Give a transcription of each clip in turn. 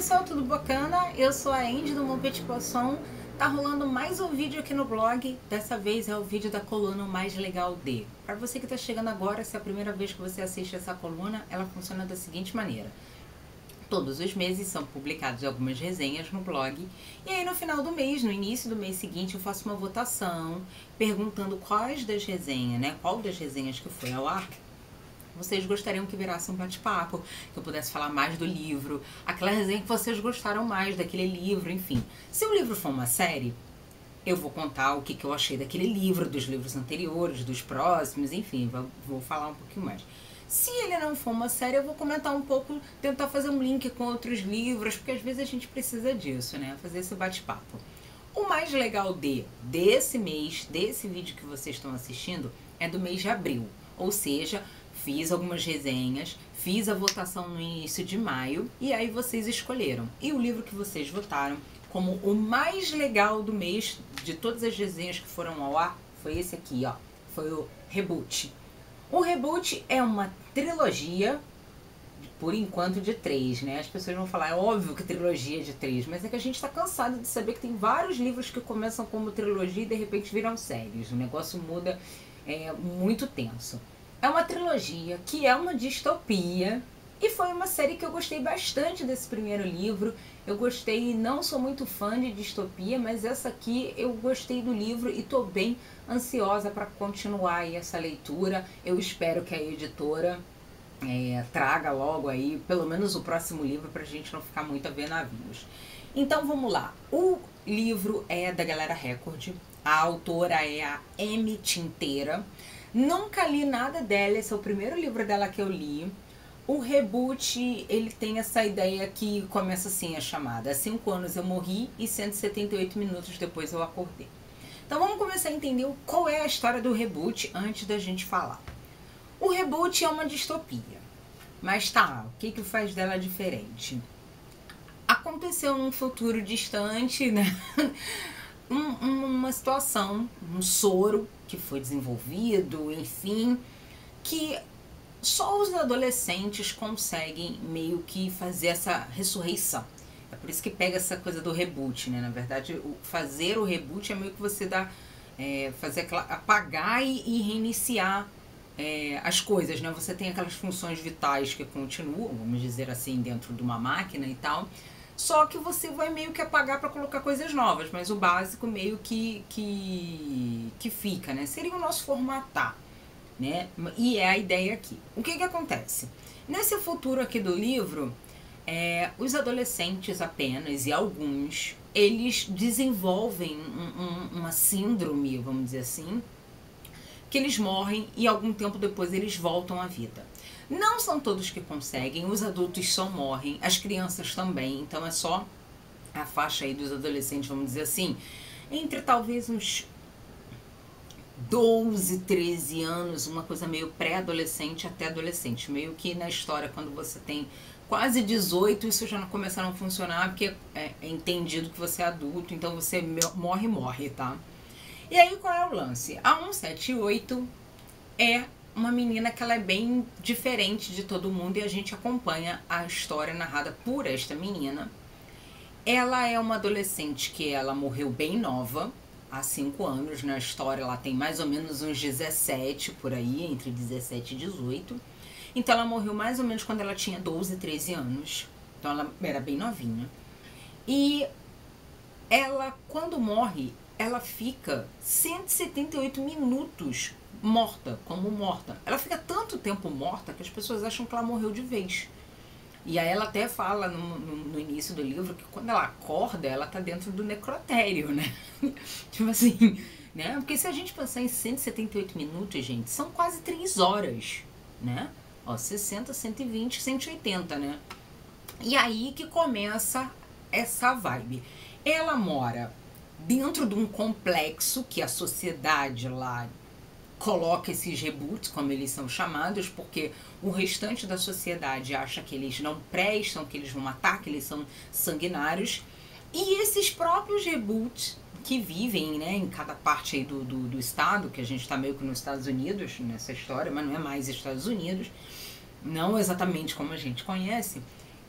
pessoal, tudo bacana? Eu sou a Andy do Mon Petit Poisson. Tá rolando mais um vídeo aqui no blog. Dessa vez é o vídeo da coluna Mais Legal de. Para você que tá chegando agora, se é a primeira vez que você assiste essa coluna, ela funciona da seguinte maneira. Todos os meses são publicadas algumas resenhas no blog. E aí no final do mês, no início do mês seguinte, eu faço uma votação perguntando quais das resenhas, né? Qual das resenhas que foi ao ar vocês gostariam que virasse um bate-papo, que eu pudesse falar mais do livro, aquela resenha que vocês gostaram mais daquele livro, enfim. Se o livro for uma série, eu vou contar o que eu achei daquele livro, dos livros anteriores, dos próximos, enfim, vou falar um pouquinho mais. Se ele não for uma série, eu vou comentar um pouco, tentar fazer um link com outros livros, porque às vezes a gente precisa disso, né? Fazer esse bate-papo. O mais legal desse mês, desse vídeo que vocês estão assistindo, é do mês de abril, ou seja, fiz algumas resenhas, fiz a votação no início de maio e aí vocês escolheram. E o livro que vocês votaram como o mais legal do mês de todas as resenhas que foram ao ar foi esse aqui, ó. Foi o Reboot. O Reboot é uma trilogia, por enquanto, de 3, né? As pessoas vão falar, é óbvio que trilogia é de 3, mas é que a gente tá cansado de saber que tem vários livros que começam como trilogia e de repente viram séries. O negócio muda, é muito tenso. É uma trilogia que é uma distopia e foi uma série que eu gostei bastante desse primeiro livro. Eu gostei, não sou muito fã de distopia, mas essa aqui eu gostei do livro e tô bem ansiosa para continuar aí essa leitura. Eu espero que a editora traga logo aí pelo menos o próximo livro pra gente não ficar muito a ver navios. Então vamos lá. O livro é da Galera Record, a autora é a M. Tinteira. Nunca li nada dela, esse é o primeiro livro dela que eu li. O Reboot, ele tem essa ideia que começa assim a chamada. Há 5 anos eu morri e 178 minutos depois eu acordei. Então vamos começar a entender qual é a história do Reboot antes da gente falar. O Reboot é uma distopia, mas tá, o que faz dela diferente? Aconteceu num futuro distante, né? Uma situação, um soro que foi desenvolvido, enfim, que só os adolescentes conseguem meio que fazer essa ressurreição. É por isso que pega essa coisa do reboot, né? Na verdade, fazer o reboot é meio que você apagar e reiniciar as coisas, né? Você tem aquelas funções vitais que continuam, vamos dizer assim, dentro de uma máquina e tal. Só que você vai meio que apagar para colocar coisas novas, mas o básico meio que fica, né? Seria o nosso formatar, né? E é a ideia aqui. O que acontece? Nesse futuro aqui do livro, os adolescentes apenas, e alguns, eles desenvolvem uma síndrome, vamos dizer assim, que eles morrem e algum tempo depois eles voltam à vida. Não são todos que conseguem, os adultos só morrem, as crianças também, então é só a faixa aí dos adolescentes, vamos dizer assim, entre talvez uns 12, 13 anos, uma coisa meio pré-adolescente até adolescente, meio que na história quando você tem quase 18, isso já não começa a não funcionar, porque é entendido que você é adulto, então você morre, tá? E aí qual é o lance? A 178 é uma menina que ela é bem diferente de todo mundo e a gente acompanha a história narrada por esta menina. Ela é uma adolescente que ela morreu bem nova, há 5 anos. Na história ela tem mais ou menos uns 17 por aí, entre 17 e 18. Então ela morreu mais ou menos quando ela tinha 12, 13 anos. Então ela era bem novinha. E ela, quando morre, ela fica 178 minutos morta, como morta. Ela fica tanto tempo morta que as pessoas acham que ela morreu de vez. E aí ela até fala no início do livro que quando ela acorda, ela tá dentro do necrotério, né? Tipo assim, né? Porque se a gente pensar em 178 minutos, gente, são quase 3 horas, né? Ó, 60, 120, 180, né? E aí que começa essa vibe. Ela mora dentro de um complexo que a sociedade lá coloca esses reboots, como eles são chamados, porque o restante da sociedade acha que eles não prestam, que eles vão matar, que eles são sanguinários. E esses próprios reboots que vivem, né, em cada parte aí do estado, que a gente está meio que nos Estados Unidos nessa história, mas não é mais Estados Unidos, não exatamente como a gente conhece,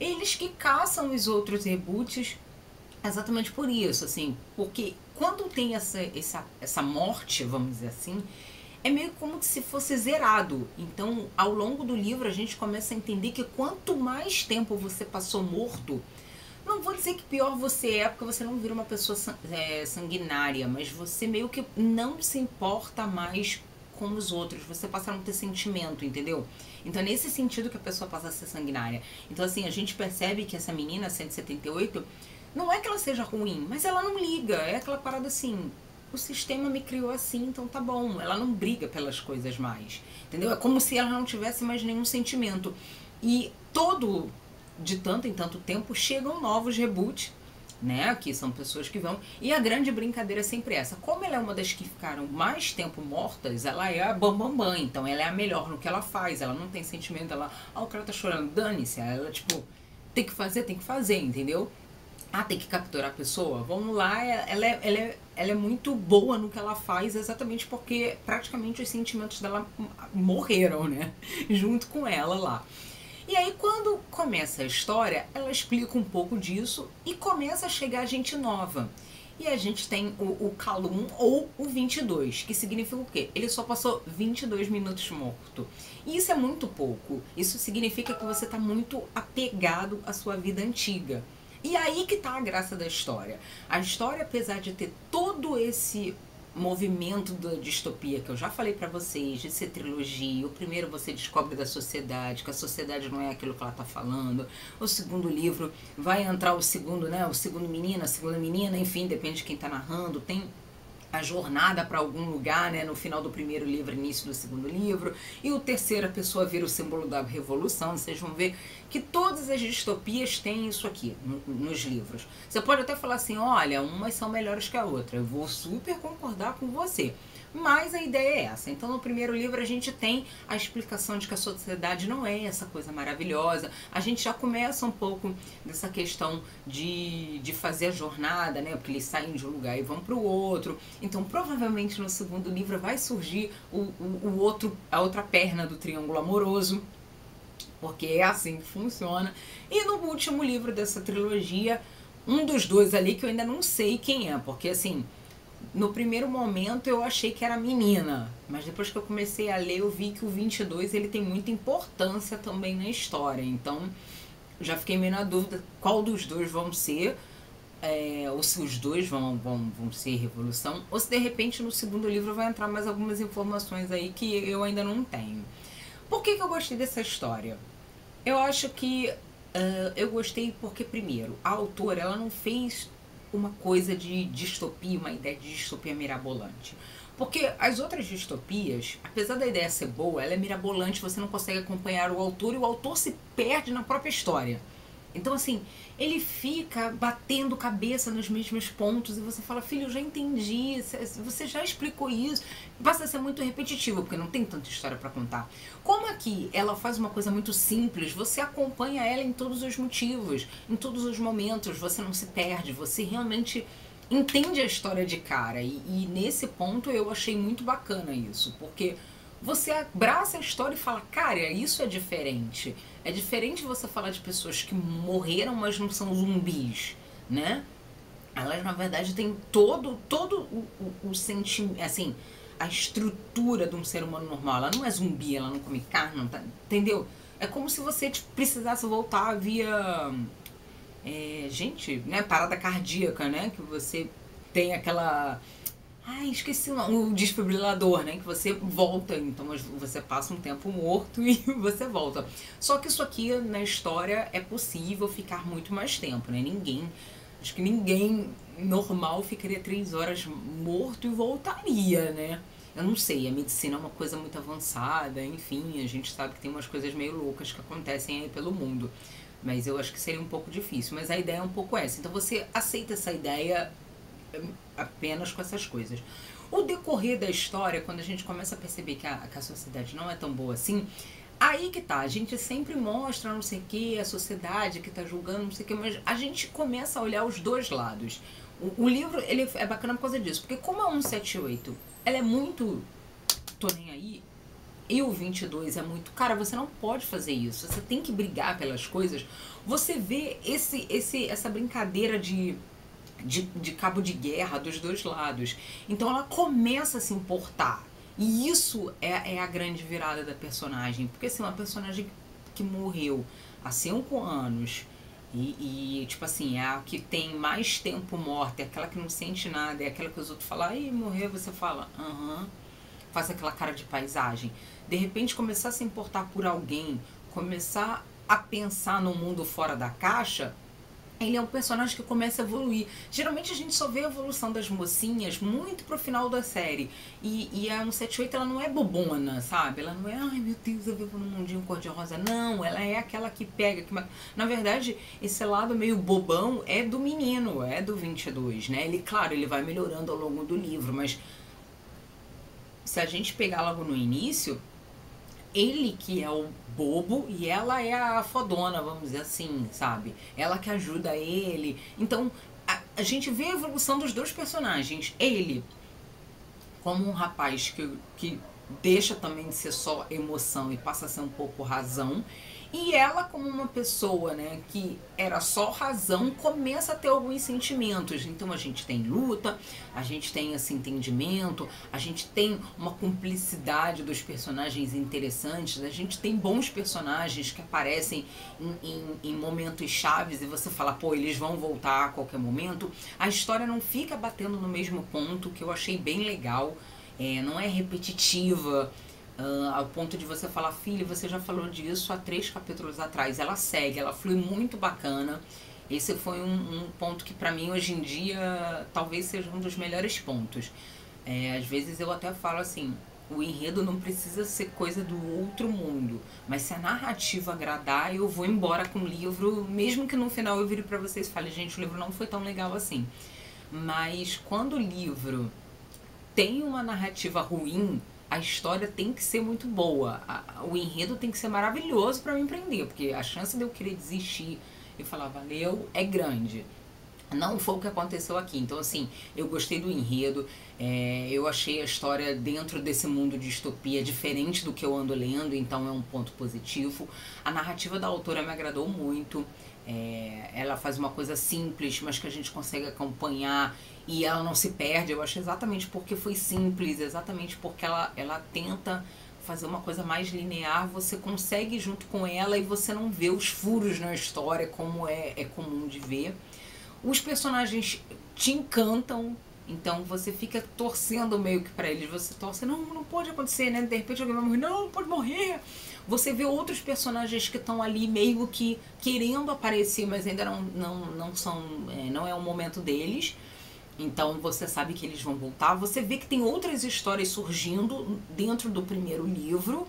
eles que caçam os outros reboots exatamente por isso, assim, porque quando tem essa morte, vamos dizer assim, é meio como se fosse zerado. Então, ao longo do livro, a gente começa a entender que quanto mais tempo você passou morto, não vou dizer que pior você é, porque você não vira uma pessoa sanguinária, mas você meio que não se importa mais com os outros, você passa a não ter sentimento, entendeu? Então é nesse sentido que a pessoa passa a ser sanguinária. Então assim, a gente percebe que essa menina, 178, não é que ela seja ruim, mas ela não liga, é aquela parada assim, o sistema me criou assim, então tá bom, ela não briga pelas coisas mais, entendeu? É como se ela não tivesse mais nenhum sentimento. E de tanto em tanto tempo, chegam novos reboots, né, que são pessoas que vão, e a grande brincadeira é sempre essa, como ela é uma das que ficaram mais tempo mortas, ela é a bambambam, então ela é a melhor no que ela faz, ela não tem sentimento, ela, o cara tá chorando, dane-se, ela tipo, tem que fazer, entendeu? Tem que capturar a pessoa, vamos lá, ela é muito boa no que ela faz, exatamente porque praticamente os sentimentos dela morreram, né, junto com ela lá. E aí quando começa a história, ela explica um pouco disso e começa a chegar gente nova. E a gente tem o Calum ou o 22, que significa o quê? Ele só passou 22 minutos morto. E isso é muito pouco. Isso significa que você está muito apegado à sua vida antiga. E aí que tá a graça da história. A história, apesar de ter todo esse movimento da distopia que eu já falei pra vocês, de ser trilogia, o primeiro você descobre da sociedade, que a sociedade não é aquilo que ela tá falando, o segundo livro vai entrar o segundo, né, o segundo menino, a segunda menina, enfim, depende de quem tá narrando, tem a jornada para algum lugar, né, no final do primeiro livro, início do segundo livro, e o terceiro a pessoa vira o símbolo da revolução. Vocês vão ver que todas as distopias têm isso aqui nos livros. Você pode até falar assim, olha, umas são melhores que a outra, eu vou super concordar com você, mas a ideia é essa. Então no primeiro livro a gente tem a explicação de que a sociedade não é essa coisa maravilhosa, a gente já começa um pouco dessa questão de fazer a jornada, né, porque eles saem de um lugar e vão para o outro. Então provavelmente no segundo livro vai surgir a outra perna do triângulo amoroso, porque é assim que funciona. E no último livro dessa trilogia, um dos dois ali que eu ainda não sei quem é, porque assim, no primeiro momento eu achei que era menina, mas depois que eu comecei a ler eu vi que o 22 ele tem muita importância também na história, então já fiquei meio na dúvida qual dos dois vão ser, ou se os dois vão ser revolução, ou se de repente no segundo livro vai entrar mais algumas informações aí que eu ainda não tenho. Por que eu gostei dessa história? Eu acho que eu gostei porque, primeiro, a autora ela não fez uma coisa de distopia, uma ideia de distopia mirabolante. Porque as outras distopias, apesar da ideia ser boa, ela é mirabolante, você não consegue acompanhar o autor e o autor se perde na própria história. Então, assim, ele fica batendo cabeça nos mesmos pontos e você fala, filho, eu já entendi, você já explicou isso. Passa a ser muito repetitivo, porque não tem tanta história pra contar. Como aqui ela faz uma coisa muito simples, você acompanha ela em todos os motivos, em todos os momentos, você não se perde, você realmente entende a história de cara. E nesse ponto eu achei muito bacana isso, porque você abraça a história e fala, cara, isso é diferente. É diferente você falar de pessoas que morreram, mas não são zumbis, né? Elas, na verdade, têm todo o sentimento, assim, a estrutura de um ser humano normal. Ela não é zumbi, ela não come carne, não tá, entendeu? É como se você precisasse voltar via, gente, né, parada cardíaca, né? Que você tem aquela... esqueci o desfibrilador, né? Que você volta, então você passa um tempo morto e você volta. Só que isso aqui na história é possível ficar muito mais tempo, né? Acho que ninguém normal ficaria 3 horas morto e voltaria, né? Eu não sei, a medicina é uma coisa muito avançada, enfim, a gente sabe que tem umas coisas meio loucas que acontecem aí pelo mundo. Mas eu acho que seria um pouco difícil, mas a ideia é um pouco essa. Então você aceita essa ideia apenas com essas coisas. O decorrer da história, quando a gente começa a perceber que a sociedade não é tão boa assim, aí que tá, a gente sempre mostra não sei o que, a sociedade que tá julgando não sei o que, mas a gente começa a olhar os dois lados. O livro, ele é bacana por causa disso, porque como a 178, ela é muito tô nem aí, E o 22 é muito... Cara, você não pode fazer isso. Você tem que brigar pelas coisas. Você vê essa brincadeira de cabo de guerra dos dois lados. Então ela começa a se importar. E isso é a grande virada da personagem. Porque assim, uma personagem que morreu há 5 anos e tipo assim, é a que tem mais tempo morta, é aquela que não sente nada, é aquela que os outros falam, ai, morreu, você fala, aham, faz aquela cara de paisagem. De repente começar a se importar por alguém, começar a pensar no mundo fora da caixa, ele é um personagem que começa a evoluir. Geralmente a gente só vê a evolução das mocinhas muito pro final da série. E a 178, ela não é bobona, sabe? Ela não é, ai meu Deus, eu vivo num mundinho cor-de-rosa. Não, ela é aquela que pega. Na verdade, esse lado meio bobão é do menino, é do 22, né? Ele, claro, ele vai melhorando ao longo do livro, mas se a gente pegar logo no início, ele que é o bobo e ela é a fodona, vamos dizer assim, sabe? Ela que ajuda ele. Então, a gente vê a evolução dos dois personagens. Ele, como um rapaz que deixa também de ser só emoção e passa a ser um pouco razão. E ela, como uma pessoa, né, que era só razão, começa a ter alguns sentimentos. Então a gente tem luta, a gente tem esse entendimento, a gente tem uma cumplicidade dos personagens interessantes, a gente tem bons personagens que aparecem em momentos chaves e você fala, pô, eles vão voltar a qualquer momento. A história não fica batendo no mesmo ponto, que eu achei bem legal, não é repetitiva. Ao ponto de você falar, filho, você já falou disso há 3 capítulos atrás. Ela segue, ela flui muito bacana. Esse foi um ponto que pra mim hoje em dia talvez seja um dos melhores pontos. Às vezes eu até falo assim, o enredo não precisa ser coisa do outro mundo, mas se a narrativa agradar, eu vou embora com o livro, mesmo que no final eu vire pra vocês e fale, gente, o livro não foi tão legal assim. Mas quando o livro tem uma narrativa ruim, a história tem que ser muito boa, o enredo tem que ser maravilhoso pra me prender, porque a chance de eu querer desistir e falar valeu é grande. Não foi o que aconteceu aqui. Então assim, eu gostei do enredo, eu achei a história dentro desse mundo de distopia diferente do que eu ando lendo, então é um ponto positivo. A narrativa da autora me agradou muito. Ela faz uma coisa simples, mas que a gente consegue acompanhar e ela não se perde. Eu acho exatamente porque foi simples, exatamente porque ela tenta fazer uma coisa mais linear, você consegue ir junto com ela e você não vê os furos na história como é comum de ver. Os personagens te encantam, então você fica torcendo meio que pra eles, você torce, não pode acontecer, né? De repente alguém vai morrer, não pode morrer. Você vê outros personagens que estão ali meio que querendo aparecer, mas ainda não é o momento deles. Então você sabe que eles vão voltar. Você vê que tem outras histórias surgindo dentro do primeiro livro,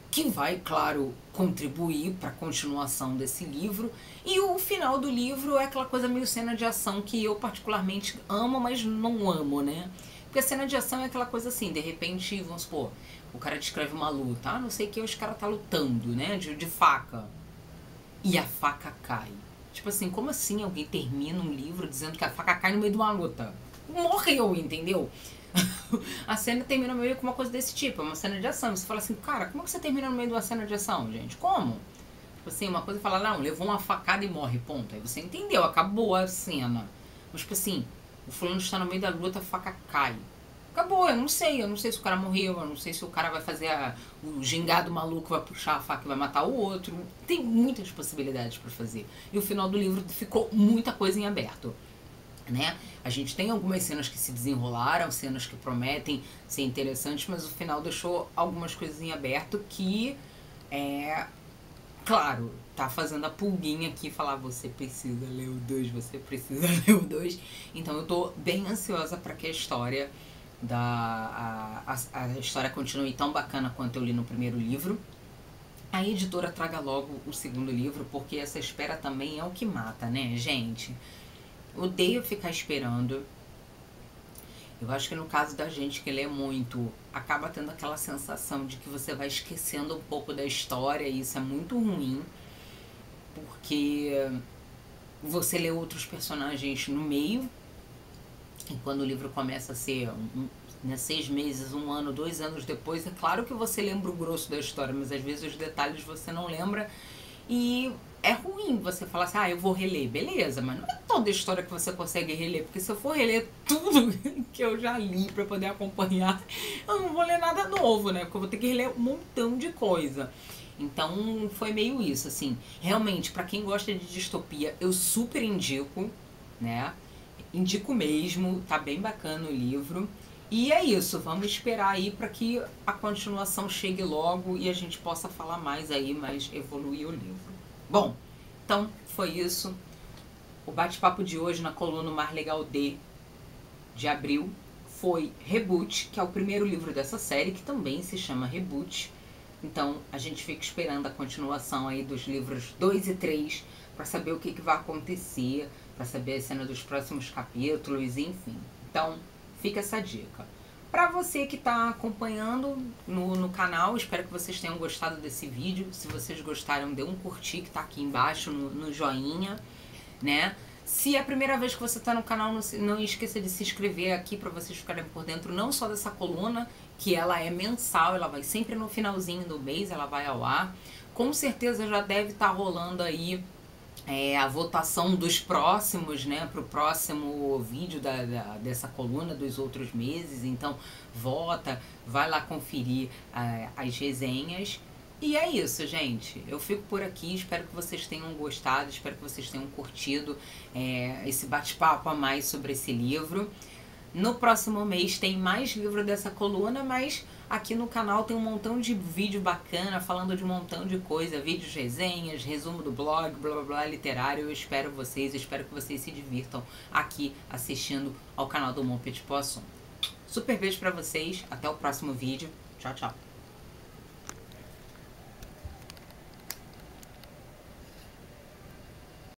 que vai, claro, contribuir para a continuação desse livro. E o final do livro é aquela coisa meio cena de ação que eu particularmente amo, mas não amo, né? Porque a cena de ação é aquela coisa assim, de repente, vamos supor, o cara descreve uma luta, não sei o que, os caras tá lutando, né, de faca. E a faca cai. Tipo assim, como assim alguém termina um livro dizendo que a faca cai no meio de uma luta? Morreu, entendeu? A cena termina meio com uma coisa desse tipo, é uma cena de ação. Você fala assim, cara, como é que você termina no meio de uma cena de ação, gente? Como? Tipo assim, uma coisa fala, não, levou uma facada e morre, ponto. Aí você entendeu, acabou a cena. Mas tipo assim, o fulano está no meio da luta, a faca cai. Acabou, eu não sei se o cara morreu, eu não sei se o cara vai fazer o gingado maluco, vai puxar a faca e vai matar o outro. Tem muitas possibilidades pra fazer. E o final do livro ficou muita coisa em aberto, né? A gente tem algumas cenas que se desenrolaram, cenas que prometem ser interessantes, mas o final deixou algumas coisas em aberto que, claro, tá fazendo a pulguinha aqui falar, você precisa ler o 2, você precisa ler o 2. Então eu tô bem ansiosa pra que a história a história continue tão bacana quanto eu li no primeiro livro. A editora traga logo o segundo livro, porque essa espera também é o que mata, né, gente? Odeio ficar esperando. Eu acho que no caso da gente que lê muito, acaba tendo aquela sensação de que você vai esquecendo um pouco da história, e isso é muito ruim, porque você lê outros personagens no meio, e quando o livro começa a ser né, 6 meses, 1 ano, 2 anos depois, é claro que você lembra o grosso da história, mas às vezes os detalhes você não lembra. E é ruim você falar assim, eu vou reler, beleza, mas não é toda a história que você consegue reler, porque se eu for reler tudo que eu já li pra poder acompanhar, eu não vou ler nada novo, né, porque eu vou ter que reler um montão de coisa. Então foi meio isso, assim, realmente, pra quem gosta de distopia, eu super indico, né, indico mesmo, tá bem bacana o livro. E é isso, vamos esperar aí para que a continuação chegue logo e a gente possa falar mais aí, mais evoluir o livro. Bom, então foi isso. O bate-papo de hoje na coluna Mais Legal de abril foi Reboot, que é o primeiro livro dessa série, que também se chama Reboot. Então a gente fica esperando a continuação aí dos livros 2 e 3 para saber o que vai acontecer, para saber a cena dos próximos capítulos, enfim. Então fica essa dica. Para você que está acompanhando no canal, espero que vocês tenham gostado desse vídeo. Se vocês gostaram, dê um curtir que está aqui embaixo no joinha, né? Se é a primeira vez que você está no canal, não esqueça de se inscrever aqui para vocês ficarem por dentro não só dessa coluna, que ela é mensal, ela vai sempre no finalzinho do mês, ela vai ao ar. Com certeza já deve estar rolando aí a votação dos próximos, né, para o próximo vídeo dessa coluna dos outros meses. Então vota, vai lá conferir as resenhas. E é isso, gente. Eu fico por aqui, espero que vocês tenham gostado, espero que vocês tenham curtido esse bate-papo a mais sobre esse livro. No próximo mês tem mais livro dessa coluna, mas aqui no canal tem um montão de vídeo bacana, falando de um montão de coisa, vídeos, resenhas, resumo do blog, blá blá blá, literário. Eu espero que vocês se divirtam aqui assistindo ao canal do Mon Petit Poisson. Super beijo pra vocês, até o próximo vídeo. Tchau, tchau.